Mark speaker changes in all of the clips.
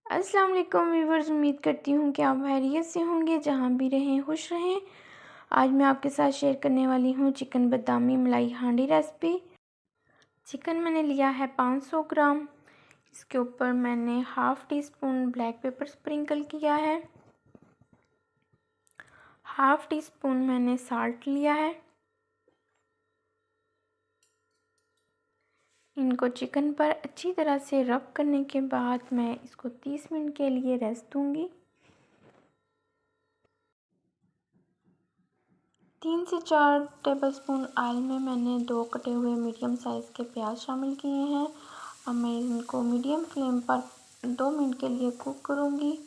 Speaker 1: अस्सलाम वालेकुम व्यूवर्स, उम्मीद करती हूँ कि आप खैरियत से होंगे, जहाँ भी रहें खुश रहें। आज मैं आपके साथ शेयर करने वाली हूँ चिकन बादामी मलाई हांडी रेसिपी। चिकन मैंने लिया है 500 ग्राम। इसके ऊपर मैंने half tea spoon black pepper sprinkle किया है। हाफ़ टी स्पून मैंने साल्ट लिया है। इनको चिकन पर अच्छी तरह से रब करने के बाद मैं इसको 30 मिनट के लिए रेस्ट दूँगी। 3 से 4 टेबलस्पून ऑयल में मैंने 2 कटे हुए मीडियम साइज़ के प्याज शामिल किए हैं। अब मैं इनको मीडियम फ्लेम पर 2 मिनट के लिए कुक करूँगी।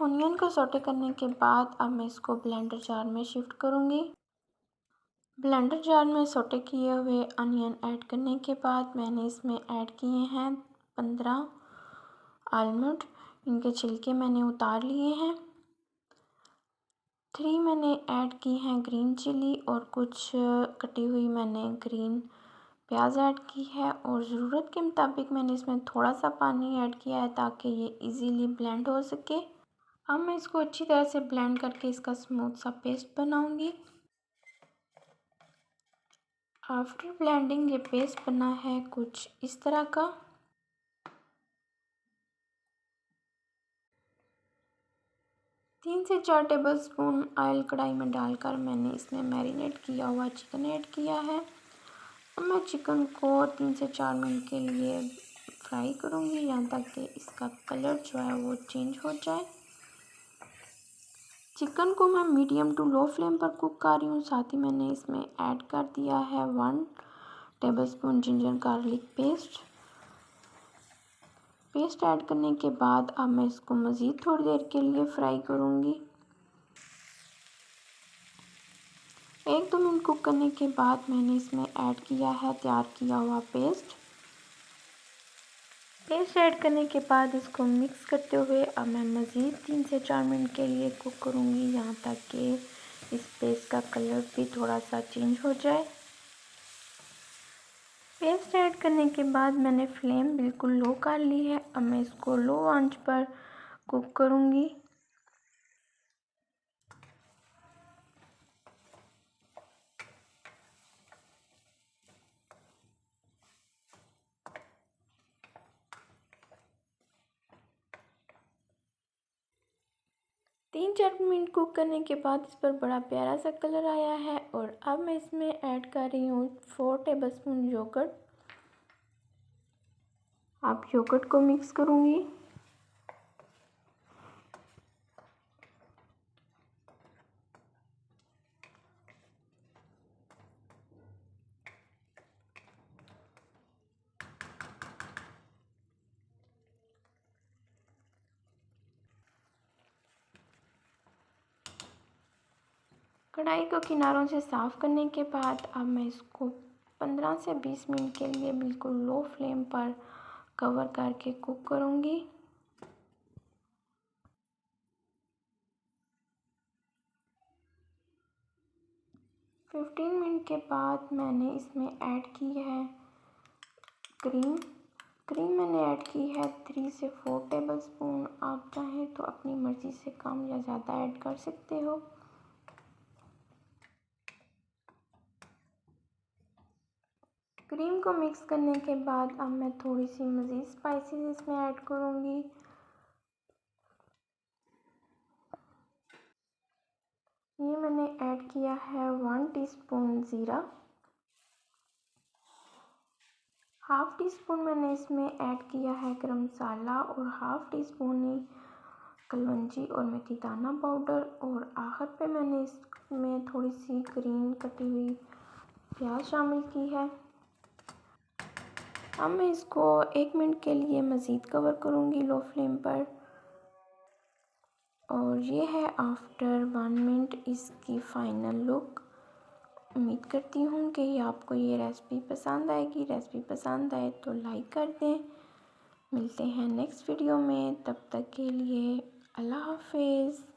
Speaker 1: ऑनियन को सौटे करने के बाद अब मैं इसको ब्लेंडर जार में शिफ्ट करूँगी। ब्लेंडर जार में सौटे किए हुए अनियन ऐड करने के बाद मैंने इसमें ऐड किए हैं 15 आलमंड। इनके छिलके मैंने उतार लिए हैं। 3 मैंने ऐड की हैं ग्रीन चिली और कुछ कटी हुई मैंने ग्रीन प्याज ऐड की है और ज़रूरत के मुताबिक मैंने इसमें थोड़ा सा पानी ऐड किया है ताकि ये इजीली ब्लेंड हो सके। अब मैं इसको अच्छी तरह से ब्लेंड करके इसका स्मूथ सा पेस्ट बनाऊंगी। आफ्टर ब्लेंडिंग ये पेस्ट बना है कुछ इस तरह का। तीन से 4 टेबलस्पून ऑयल कढ़ाई में डालकर मैंने इसमें मैरिनेट किया हुआ चिकन ऐड किया है। अब मैं चिकन को 3 से 4 मिनट के लिए फ्राई करूंगी यहाँ तक कि इसका कलर जो है वो चेंज हो जाए। चिकन को मैं मीडियम टू लो फ्लेम पर कुक कर रही हूँ। साथ ही मैंने इसमें ऐड कर दिया है 1 tablespoon ginger garlic paste add करने के बाद अब मैं इसको मज़ीद थोड़ी देर के लिए फ्राई करूँगी। 1-2 मिनट कुक करने के बाद मैंने इसमें ऐड किया है तैयार किया हुआ पेस्ट ऐड करने के बाद इसको मिक्स करते हुए अब मैं मज़ीद 3 से 4 मिनट के लिए कुक करूँगी यहाँ तक कि इस पेस्ट का कलर भी थोड़ा सा चेंज हो जाए। पेस्ट ऐड करने के बाद मैंने फ्लेम बिल्कुल लो कर ली है। अब मैं इसको लो आंच पर कुक करूँगी। तीन 4 मिनट कुक करने के बाद इस पर बड़ा प्यारा सा कलर आया है और अब मैं इसमें ऐड कर रही हूँ 4 टेबलस्पून योगर्ट। अब योगर्ट को मिक्स करूँगी। कढ़ाई को किनारों से साफ़ करने के बाद अब मैं इसको 15 से 20 मिनट के लिए बिल्कुल लो फ्लेम पर कवर करके कुक करूँगी। फिफ्टीन मिनट के बाद मैंने इसमें ऐड की है क्रीम मैंने ऐड की है 3 से 4 टेबलस्पून। आप चाहें तो अपनी मर्ज़ी से कम या ज़्यादा ऐड कर सकते हो। क्रीम को मिक्स करने के बाद अब मैं थोड़ी सी मज़ीद स्पाइसेस इसमें ऐड करूँगी। ये मैंने ऐड किया है 1 टीस्पून ज़ीरा। हाफ़ टी स्पून मैंने इसमें ऐड किया है गरम मसाला और हाफ़ टी स्पून ही कलवंजी और मेथी दाना पाउडर और आखिर पे मैंने इसमें थोड़ी सी ग्रीन कटी हुई प्याज शामिल की है। अब मैं इसको 1 मिनट के लिए मज़ीद कवर करूँगी लो फ्लेम पर और ये है आफ्टर 1 मिनट इसकी फ़ाइनल लुक। उम्मीद करती हूँ कि आपको ये रेसिपी पसंद आएगी। रेसिपी पसंद आए तो लाइक कर दें। मिलते हैं नेक्स्ट वीडियो में, तब तक के लिए अल्लाह। हाफिज़।